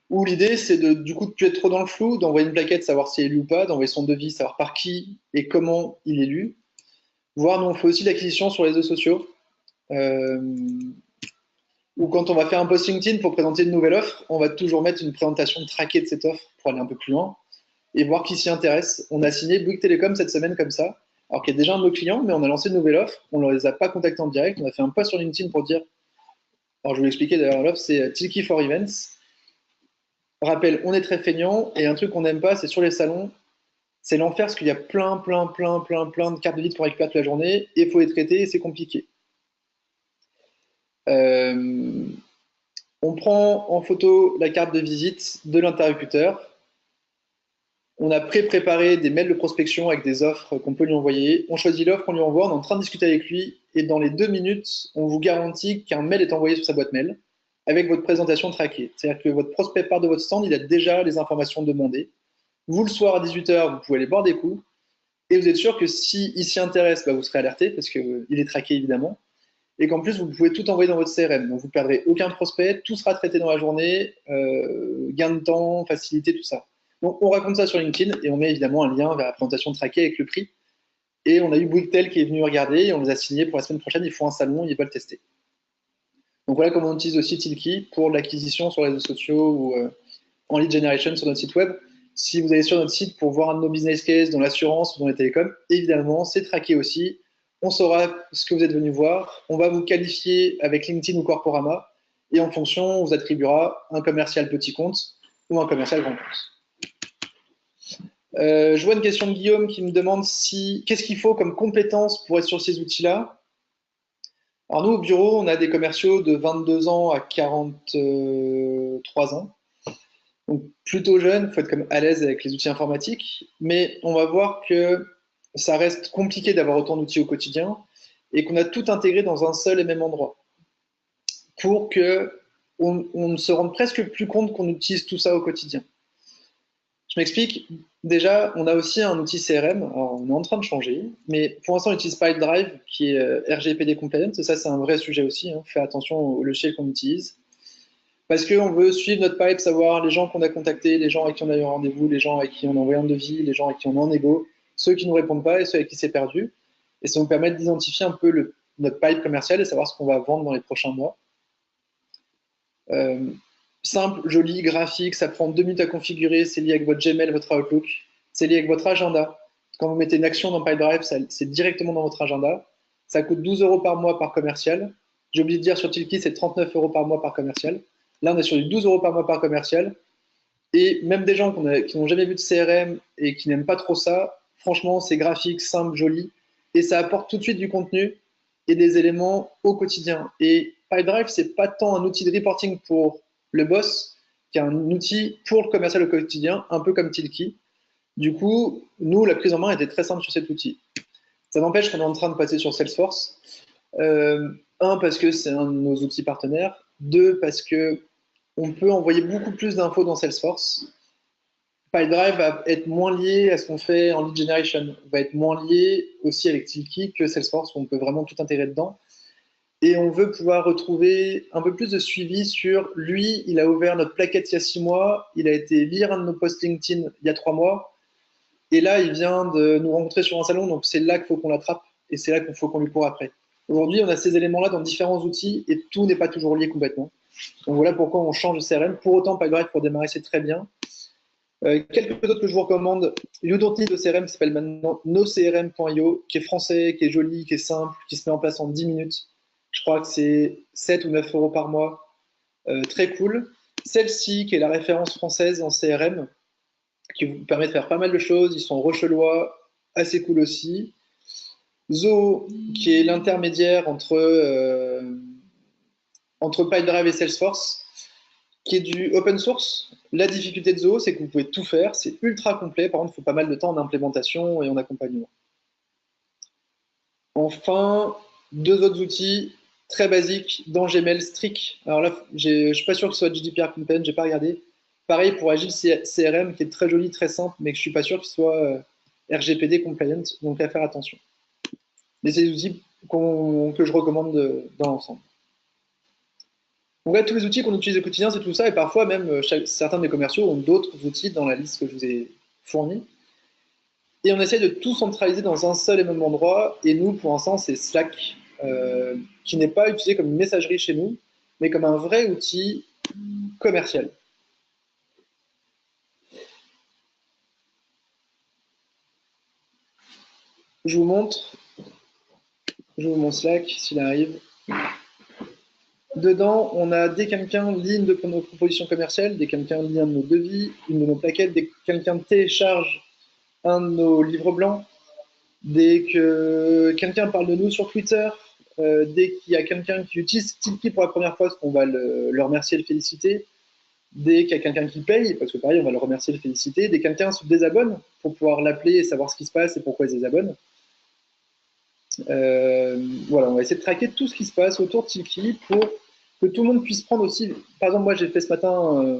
Où l'idée, c'est du coup de ne plus être trop dans le flou, d'envoyer une plaquette, savoir si elle est lue ou pas, d'envoyer son devis, savoir par qui et comment il est lu. Voire, nous, on fait aussi l'acquisition sur les réseaux sociaux. Ou quand on va faire un post LinkedIn pour présenter une nouvelle offre, on va toujours mettre une présentation traquée de cette offre pour aller un peu plus loin et voir qui s'y intéresse. On a signé Bouygues Télécom cette semaine comme ça, alors qu'il y a déjà un de nos clients, mais on a lancé une nouvelle offre. On ne les a pas contactés en direct. On a fait un post sur LinkedIn pour dire. Alors, je vais vous expliquer d'ailleurs l'offre, c'est Tilki for Events. Rappel, on est très feignant et un truc qu'on n'aime pas, c'est sur les salons, c'est l'enfer parce qu'il y a plein de cartes de visite pour récupérer toute la journée et il faut les traiter et c'est compliqué. On prend en photo la carte de visite de l'interlocuteur. On a préparé des mails de prospection avec des offres qu'on peut lui envoyer. On choisit l'offre qu'on lui envoie, on est en train de discuter avec lui et dans les 2 minutes, on vous garantit qu'un mail est envoyé sur sa boîte mail avec votre présentation traquée. C'est-à-dire que votre prospect part de votre stand, il a déjà les informations demandées. Vous, le soir à 18h, vous pouvez aller boire des coups et vous êtes sûr que s'il s'y intéresse, vous serez alerté parce qu'il est traqué évidemment. Et qu'en plus, vous pouvez tout envoyer dans votre CRM. Donc, vous ne perdrez aucun prospect, tout sera traité dans la journée, gain de temps, facilité, tout ça. Donc, on raconte ça sur LinkedIn et on met évidemment un lien vers la présentation traquée avec le prix. Et on a eu Bouygues qui est venu regarder et on les a signés pour la semaine prochaine. Ils font un salon, ils veulent tester. Donc, voilà comment on utilise aussi Tilki pour l'acquisition sur les réseaux sociaux ou en lead generation sur notre site web. Si vous allez sur notre site pour voir un de nos business cases dans l'assurance ou dans les télécoms, évidemment, c'est traqué aussi. On saura ce que vous êtes venu voir. On va vous qualifier avec LinkedIn ou Corporama. Et en fonction, on vous attribuera un commercial petit compte ou un commercial grand compte. Je vois une question de Guillaume qui me demande qu'est-ce qu'il faut comme compétences pour être sur ces outils-là. Alors nous, au bureau, on a des commerciaux de 22 ans à 43 ans. Donc plutôt jeune, il faut être comme à l'aise avec les outils informatiques, mais on va voir que ça reste compliqué d'avoir autant d'outils au quotidien et qu'on a tout intégré dans un seul et même endroit pour que on ne se rende presque plus compte qu'on utilise tout ça au quotidien. Je m'explique. Déjà, on a aussi un outil CRM. Alors, on est en train de changer, mais pour l'instant, on utilise Pipedrive, qui est RGPD compliant. Et ça, c'est un vrai sujet aussi. Faire attention au logiciel qu'on utilise. Parce qu'on veut suivre notre pipe, savoir les gens qu'on a contactés, les gens avec qui on a eu un rendez-vous, les gens avec qui on a envoyé un devis, les gens avec qui on est en égo, ceux qui ne nous répondent pas et ceux avec qui c'est perdu. Et ça nous permet d'identifier un peu notre pipe commercial et savoir ce qu'on va vendre dans les prochains mois. Simple, joli, graphique, ça prend 2 minutes à configurer, c'est lié avec votre Gmail, votre Outlook, c'est lié avec votre agenda. Quand vous mettez une action dans Pipedrive, c'est directement dans votre agenda. Ça coûte 12 euros par mois par commercial. J'ai oublié de dire sur Tilki, c'est 39 euros par mois par commercial. Là, on est sur du 12 euros par mois par commercial. Et même des gens qui n'ont jamais vu de CRM et qui n'aiment pas trop ça, franchement, c'est graphique, simple, joli. Et ça apporte tout de suite du contenu et des éléments au quotidien. Et Pipedrive, c'est pas tant un outil de reporting pour le boss qu'un outil pour le commercial au quotidien, un peu comme Tilki. Du coup, nous, la prise en main était très simple sur cet outil. Ça n'empêche qu'on est en train de passer sur Salesforce. Un, parce que c'est un de nos outils partenaires. Deux, parce que on peut envoyer beaucoup plus d'infos dans Salesforce. Pipedrive va être moins lié à ce qu'on fait en lead generation, va être moins lié aussi avec Tilki que Salesforce, où on peut vraiment tout intégrer dedans. Et on veut pouvoir retrouver un peu plus de suivi sur lui. Il a ouvert notre plaquette il y a 6 mois, il a été lire un de nos posts LinkedIn il y a 3 mois, et là, il vient de nous rencontrer sur un salon, donc c'est là qu'il faut qu'on l'attrape, et c'est là qu'il faut qu'on lui court après. Aujourd'hui, on a ces éléments-là dans différents outils, et tout n'est pas toujours lié complètement. Donc voilà pourquoi on change de CRM. Pour autant, Pipedrive, pour démarrer, c'est très bien. Quelques autres que je vous recommande. You Don't Need de CRM qui s'appelle maintenant nocrm.io, qui est français, qui est joli, qui est simple, qui se met en place en 10 minutes. Je crois que c'est 7 ou 9 euros par mois. Très cool. Celle-ci, qui est la référence française en CRM, qui vous permet de faire pas mal de choses. Ils sont rochelois, assez cool aussi. Zoho, qui est l'intermédiaire entre Pipedrive et Salesforce, qui est du open source. La difficulté de Zoho, c'est que vous pouvez tout faire. C'est ultra complet. Par contre, il faut pas mal de temps en implémentation et en accompagnement. Enfin, 2 autres outils très basiques dans Gmail, Streak. Alors là, je ne suis pas sûr que ce soit GDPR compliant, je n'ai pas regardé. Pareil pour Agile CRM, qui est très joli, très simple, mais que je ne suis pas sûr qu'il soit RGPD compliant, donc à faire attention. Mais c'est des outils que je recommande dans l'ensemble. Donc là, tous les outils qu'on utilise au quotidien, c'est tout ça, et parfois même certains de mes commerciaux ont d'autres outils dans la liste que je vous ai fournie. Et on essaie de tout centraliser dans un seul et même endroit, et nous, pour l'instant, c'est Slack, qui n'est pas utilisé comme une messagerie chez nous, mais comme un vrai outil commercial. Je vous montre mon Slack, s'il arrive. Dedans, on a dès quelqu'un lit une de nos propositions commerciales, dès quelqu'un lit un de nos devis, une de nos plaquettes, dès quelqu'un télécharge un de nos livres blancs, dès que quelqu'un parle de nous sur Twitter, dès qu'il y a quelqu'un qui utilise Tilki pour la première fois, on va le remercier et le féliciter. Dès qu'il y a quelqu'un qui paye, parce que pareil, on va le remercier et le féliciter. Dès que quelqu'un se désabonne, pour pouvoir l'appeler et savoir ce qui se passe et pourquoi il se désabonne. Voilà, on va essayer de traquer tout ce qui se passe autour de Tilki pour que tout le monde puisse prendre aussi. Par exemple, moi, j'ai fait ce matin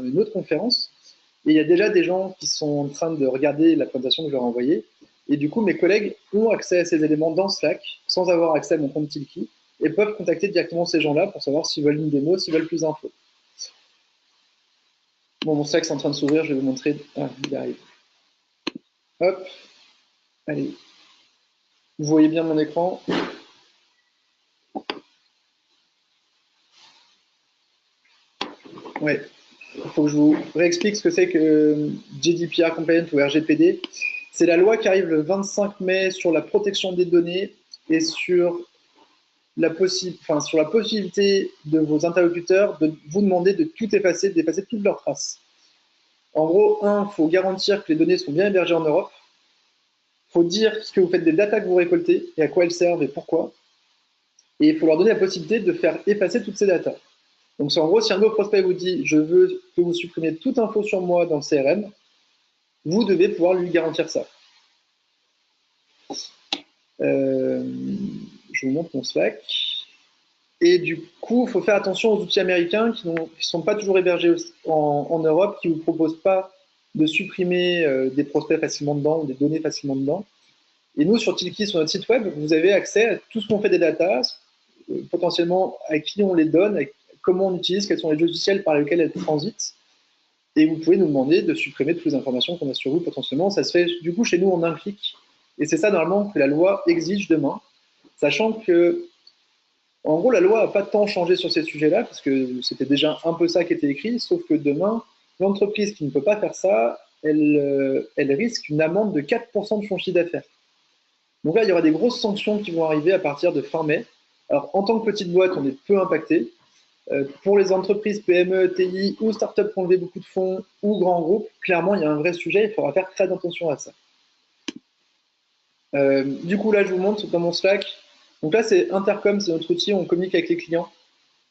une autre conférence et il y a déjà des gens qui sont en train de regarder la présentation que je leur ai envoyée. Et du coup, mes collègues ont accès à ces éléments dans Slack sans avoir accès à mon compte Tilki et peuvent contacter directement ces gens-là pour savoir s'ils veulent une démo, s'ils veulent plus d'infos. Bon, mon Slack c'est en train de s'ouvrir, je vais vous montrer. Ah, il arrive. Hop, allez. Vous voyez bien mon écran. Ouais. il faut que je vous réexplique ce que c'est que GDPR Compliant ou RGPD. C'est la loi qui arrive le 25 mai sur la protection des données et sur sur la possibilité de vos interlocuteurs de vous demander de tout effacer, d'effacer toutes leurs traces. En gros, il faut garantir que les données sont bien hébergées en Europe. Il faut dire ce que vous faites des data que vous récoltez et à quoi elles servent et pourquoi. Et il faut leur donner la possibilité de faire effacer toutes ces datas. Donc, c'est en gros, si un de vos prospects vous dit « je veux que vous supprimiez toute info sur moi dans le CRM », vous devez pouvoir lui garantir ça. Je vous montre mon Slack. Et du coup, il faut faire attention aux outils américains qui ne sont pas toujours hébergés en Europe, qui ne vous proposent pas de supprimer des prospects facilement dedans ou des données facilement dedans. Et nous, sur Tilki, sur notre site web, vous avez accès à tout ce qu'on fait des datas, potentiellement à qui on les donne, comment on utilise, quels sont les logiciels par lesquels elles transitent. Et vous pouvez nous demander de supprimer toutes les informations qu'on a sur vous potentiellement. Ça se fait du coup chez nous en un clic. Et c'est ça normalement que la loi exige demain, sachant que, en gros, la loi n'a pas tant changé sur ces sujets-là, parce que c'était déjà un peu ça qui était écrit, sauf que demain, l'entreprise qui ne peut pas faire ça, elle risque une amende de 4% de son chiffre d'affaires. Donc là, il y aura des grosses sanctions qui vont arriver à partir de fin mai. Alors, en tant que petite boîte, on est peu impacté. Pour les entreprises PME, TI ou startups qui ont levé beaucoup de fonds ou grands groupes, clairement, il y a un vrai sujet, il faudra faire très attention à ça. Du coup, là, je vous montre dans mon Slack. Donc là, c'est Intercom, c'est notre outil, on communique avec les clients.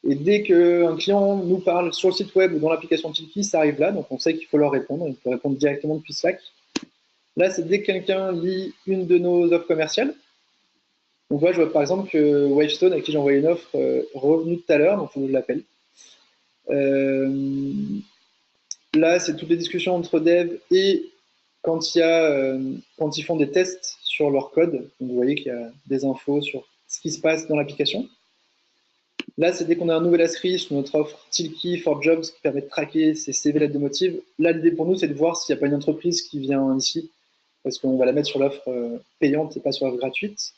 Et dès qu'un client nous parle sur le site web ou dans l'application Tilki, ça arrive là, donc on sait qu'il faut leur répondre, on peut répondre directement depuis Slack. Là, c'est dès que quelqu'un lit une de nos offres commerciales. Donc là, je vois par exemple que Wavestone, à qui j'ai envoyé une offre revenue tout à l'heure, donc il faut que je l'appelle. Là, c'est toutes les discussions entre devs et quand ils font des tests sur leur code. Donc vous voyez qu'il y a des infos sur ce qui se passe dans l'application. Là, c'est dès qu'on a un nouvel inscrit sur notre offre Tilki for Jobs qui permet de traquer ses CV lettres de motive. Là, l'idée pour nous, c'est de voir s'il n'y a pas une entreprise qui vient ici, parce qu'on va la mettre sur l'offre payante et pas sur l'offre gratuite.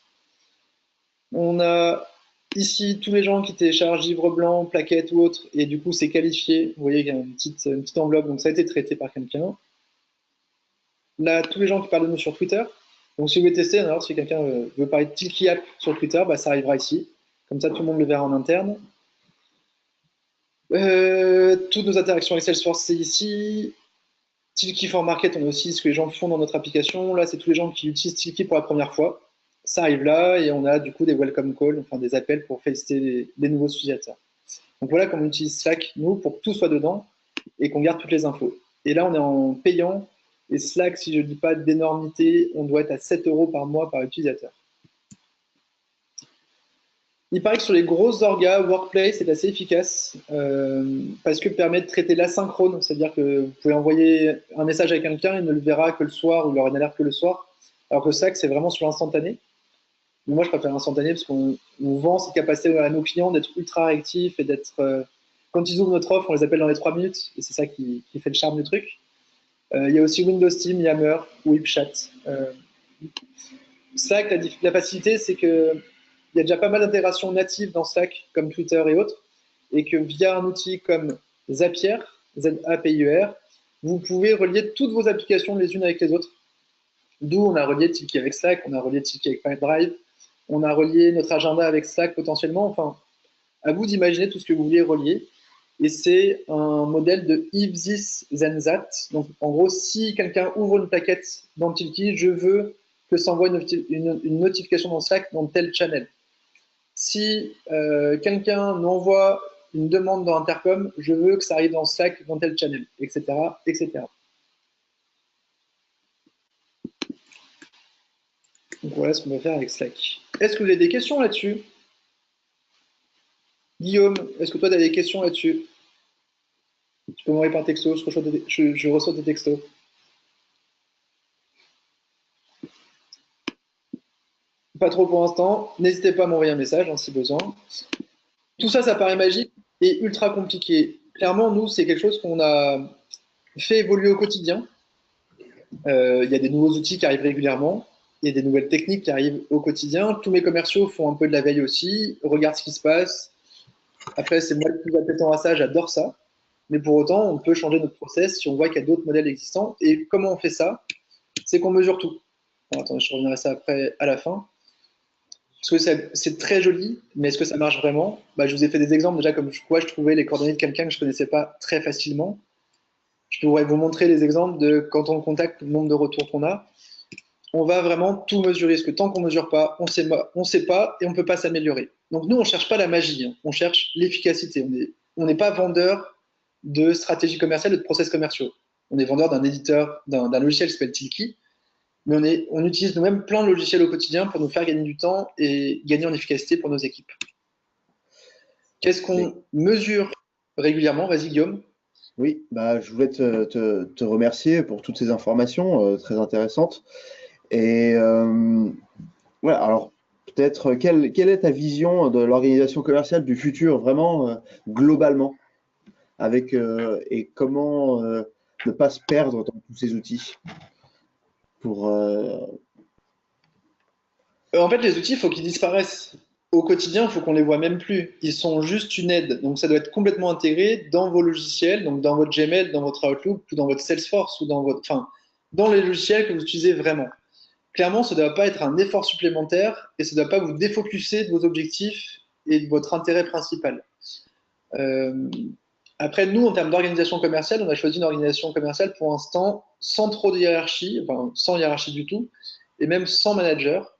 On a ici tous les gens qui téléchargent livre blanc, plaquettes ou autres, et du coup, c'est qualifié. Vous voyez qu'il y a une petite enveloppe, donc ça a été traité par quelqu'un. Là, tous les gens qui parlent de nous sur Twitter. Donc, si vous voulez tester, alors, si quelqu'un veut parler de Tilki App sur Twitter, bah, ça arrivera ici. Comme ça, tout le monde le verra en interne. Toutes nos interactions avec Salesforce, c'est ici. Tilki for Market, on a aussi ce que les gens font dans notre application. Là, c'est tous les gens qui utilisent Tilki pour la première fois. Ça arrive là, et on a du coup des welcome calls, enfin des appels pour féliciter les nouveaux utilisateurs. Donc voilà comment on utilise Slack, nous, pour que tout soit dedans et qu'on garde toutes les infos. Et là, on est en payant. Et Slack, si je ne dis pas d'énormité, on doit être à 7 € par mois par utilisateur. Il paraît que sur les grosses orgas, Workplace est assez efficace parce que permet de traiter l'asynchrone, c'est-à-dire que vous pouvez envoyer un message à quelqu'un, il ne le verra que le soir ou il aura une alerte que le soir, alors que Slack, c'est vraiment sur l'instantané. Moi, je préfère l'instantané parce qu'on vend ces capacités à nos clients d'être ultra réactifs et d'être. Quand ils ouvrent notre offre, on les appelle dans les 3 minutes et c'est ça qui fait le charme du truc. Il y a aussi Windows Team, Yammer ou HipChat. Slack, la facilité, c'est qu'il y a déjà pas mal d'intégrations natives dans Slack, comme Twitter et autres, et que via un outil comme Zapier, Z-A-P-I-E-R, vous pouvez relier toutes vos applications les unes avec les autres. D'où on a relié Tilki avec Slack, on a relié Tilki avec Pipedrive, on a relié notre agenda avec Slack potentiellement. Enfin, à vous d'imaginer tout ce que vous voulez relier. Et c'est un modèle de if this then that. Donc, en gros, si quelqu'un ouvre une plaquette dans Tilki, je veux que ça envoie une notification dans Slack dans tel channel. Si quelqu'un m'envoie une demande dans Intercom, je veux que ça arrive dans Slack dans tel channel, etc., etc. Donc voilà ce qu'on va faire avec Slack. Est-ce que vous avez des questions là-dessus? Guillaume, est-ce que toi tu as des questions là-dessus? Tu peux m'envoyer par texto, je reçois des textos. Pas trop pour l'instant. N'hésitez pas à m'envoyer un message hein, si besoin. Tout ça, ça paraît magique et ultra compliqué. Clairement, nous, c'est quelque chose qu'on a fait évoluer au quotidien. Il y a des nouveaux outils qui arrivent régulièrement. Il y a des nouvelles techniques qui arrivent au quotidien. Tous mes commerciaux font un peu de la veille aussi, regardent ce qui se passe. Après, c'est moi le plus appétant à ça, j'adore ça. mais pour autant, on peut changer notre process si on voit qu'il y a d'autres modèles existants. Et comment on fait ça? C'est qu'on mesure tout. Bon, attendez, je reviendrai à ça après, à la fin. Parce que c'est très joli, mais est-ce que ça marche vraiment? Je vous ai fait des exemples déjà comme quoi je trouvais les coordonnées de quelqu'un que je ne connaissais pas très facilement. Je pourrais vous montrer les exemples de quand on contacte, le nombre de retours qu'on a. On va vraiment tout mesurer, parce que tant qu'on ne mesure pas, on sait pas et on ne peut pas s'améliorer. Donc nous, on ne cherche pas la magie, hein. On cherche l'efficacité. On n'est pas vendeur de stratégies commerciales ou de process commerciaux. On est vendeur d'un éditeur, d'un logiciel qui s'appelle Tilki, mais on utilise nous-mêmes plein de logiciels au quotidien pour nous faire gagner du temps et gagner en efficacité pour nos équipes. Qu'est-ce qu'on mesure régulièrement? Vas-y, Guillaume. Oui, je voulais te remercier pour toutes ces informations très intéressantes. Et voilà, alors peut-être quelle est ta vision de l'organisation commerciale du futur, vraiment globalement, avec et comment ne pas se perdre dans tous ces outils pour En fait, les outils, il faut qu'ils disparaissent. Au quotidien, il faut qu'on les voit même plus. Ils sont juste une aide. Donc, ça doit être complètement intégré dans vos logiciels, donc dans votre Gmail, dans votre Outlook, ou dans votre Salesforce, ou dans les logiciels que vous utilisez vraiment. Clairement, ça ne doit pas être un effort supplémentaire et ça ne doit pas vous défocuser de vos objectifs et de votre intérêt principal. Après, nous, en termes d'organisation commerciale, on a choisi une organisation commerciale pour l'instant sans trop de hiérarchie, enfin sans hiérarchie du tout, et même sans manager,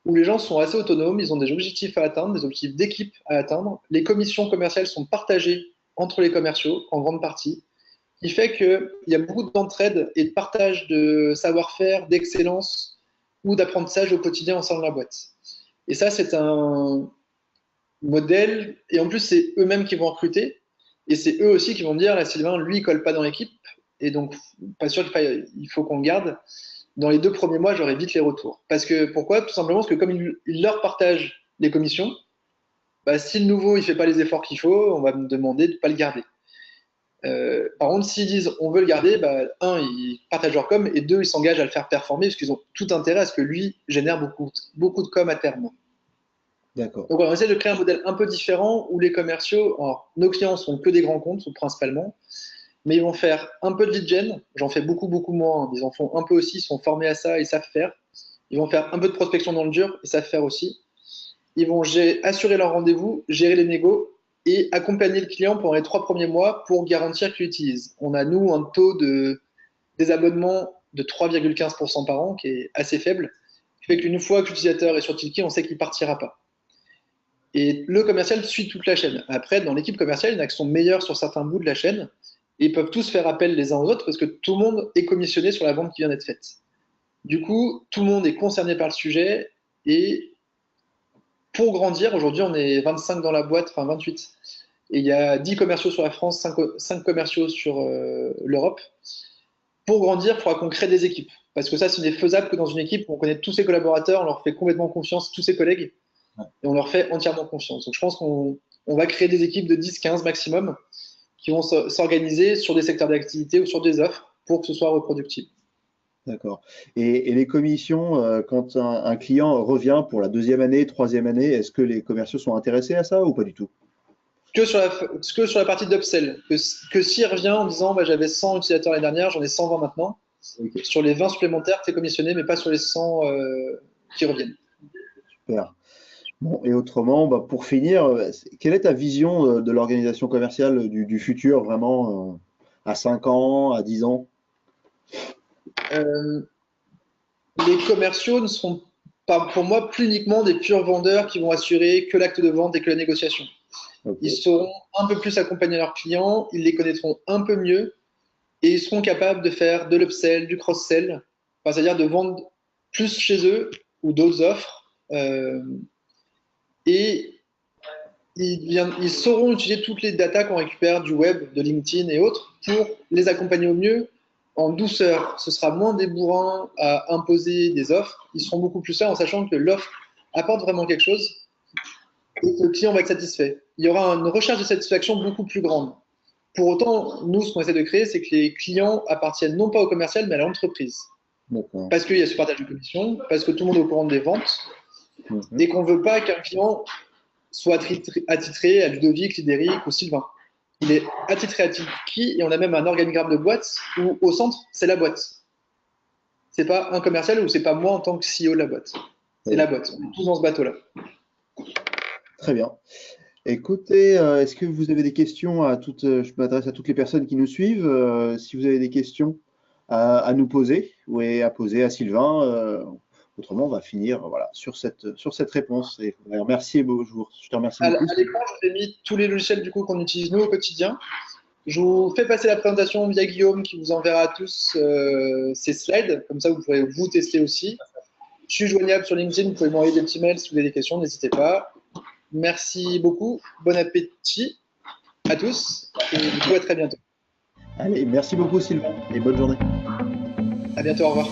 où les gens sont assez autonomes, ils ont des objectifs à atteindre, des objectifs d'équipe à atteindre. Les commissions commerciales sont partagées entre les commerciaux en grande partie, ce qui fait qu'il y a beaucoup d'entraide et de partage de savoir-faire, d'excellence ou d'apprentissage au quotidien au sein de la boîte. Et ça, c'est un modèle, et en plus, c'est eux-mêmes qui vont recruter, et c'est eux aussi qui vont dire, là, Sylvain, lui, il colle pas dans l'équipe, et donc, pas sûr qu'il faut qu'on le garde. Dans les 2 premiers mois, j'aurai vite les retours. Pourquoi? Tout simplement parce que comme il leur partage les commissions, si le nouveau, il fait pas les efforts qu'il faut, on va me demander de pas le garder. Par contre, s'ils disent on veut le garder, ils partagent leur com et 2, ils s'engagent à le faire performer parce qu'ils ont tout intérêt à ce que lui génère beaucoup de com à terme. D'accord. Donc, on essaie de créer un modèle un peu différent où les commerciaux, alors, nos clients sont que des grands comptes principalement, mais ils vont faire un peu de lead gen. J'en fais beaucoup moins. Ils en font un peu aussi, ils sont formés à ça, ils savent faire. Ils vont faire un peu de prospection dans le dur, ils savent faire aussi. Ils vont assurer leur rendez-vous, gérer les négos et accompagner le client pendant les 3 premiers mois pour garantir qu'il utilise. On a, nous, un taux de désabonnement de 3,15% par an qui est assez faible, qui fait qu'une fois que l'utilisateur est sur Tilki, on sait qu'il ne partira pas. Et le commercial suit toute la chaîne. Après, dans l'équipe commerciale, il y en a qui sont meilleurs sur certains bouts de la chaîne et ils peuvent tous faire appel les uns aux autres parce que tout le monde est commissionné sur la vente qui vient d'être faite. Du coup, tout le monde est concerné par le sujet et pour grandir, aujourd'hui, on est 25 dans la boîte, enfin 28. Et il y a 10 commerciaux sur la France, 5 commerciaux sur l'Europe. Pour grandir, il faudra qu'on crée des équipes. Parce que ça, ce n'est faisable que dans une équipe où on connaît tous ses collaborateurs, on leur fait complètement confiance, tous ses collègues, et on leur fait entièrement confiance. Donc je pense qu'on va créer des équipes de 10-15 maximum qui vont s'organiser sur des secteurs d'activité ou sur des offres pour que ce soit reproductible. D'accord. Et les commissions, quand un client revient pour la 2e année, 3e année, est-ce que les commerciaux sont intéressés à ça ou pas du tout? Que sur la partie d'upsell. Que s'il revient en disant j'avais 100 utilisateurs l'année dernière, j'en ai 120 maintenant. Okay. Sur les 20 supplémentaires, tu es commissionné, mais pas sur les 100 qui reviennent. Super. Bon, et autrement, pour finir, quelle est ta vision de l'organisation commerciale du futur, vraiment, à 5 ans, à 10 ans? Les commerciaux ne seront pas, pour moi, plus uniquement des purs vendeurs qui vont assurer que l'acte de vente et que la négociation. Okay. Ils sauront un peu plus accompagner leurs clients, ils les connaîtront un peu mieux et ils seront capables de faire de l'upsell, du cross-sell, c'est-à-dire de vendre plus chez eux ou d'autres offres. Et ils sauront utiliser toutes les datas qu'on récupère du web, de LinkedIn et autres pour les accompagner au mieux en douceur. Ce sera moins des bourrins à imposer des offres. Ils seront beaucoup plus là en sachant que l'offre apporte vraiment quelque chose et que le client va être satisfait. Il y aura une recherche de satisfaction beaucoup plus grande. Pour autant, nous, ce qu'on essaie de créer, c'est que les clients appartiennent non pas au commercial, mais à l'entreprise. Parce qu'il y a ce partage de commission, parce que tout le monde est au courant des ventes, et qu'on ne veut pas qu'un client soit attitré à Ludovic, Lidéric ou Sylvain. il est attitré à Tilki et on a même un organigramme de boîte où au centre, c'est la boîte. C'est pas un commercial ou c'est pas moi en tant que CEO de la boîte. C'est la boîte. On est tous dans ce bateau-là. Très bien. Écoutez, est-ce que vous avez des questions à toutes, je m'adresse à toutes les personnes qui nous suivent. Si vous avez des questions à nous poser ou à poser à Sylvain, autrement, on va finir voilà, sur cette réponse. Et je te remercie À beaucoup. l'écran, je vous ai mis tous les logiciels du coup, qu'on utilise nous au quotidien. Je vous fais passer la présentation via Guillaume qui vous enverra à tous ces slides. Comme ça, vous pourrez vous tester aussi. Je suis joignable sur LinkedIn. Vous pouvez m'envoyer des petits mails si vous avez des questions. N'hésitez pas. Merci beaucoup. Bon appétit à tous. Et du coup, à très bientôt. Allez, merci beaucoup Sylvain et bonne journée. À bientôt. Au revoir.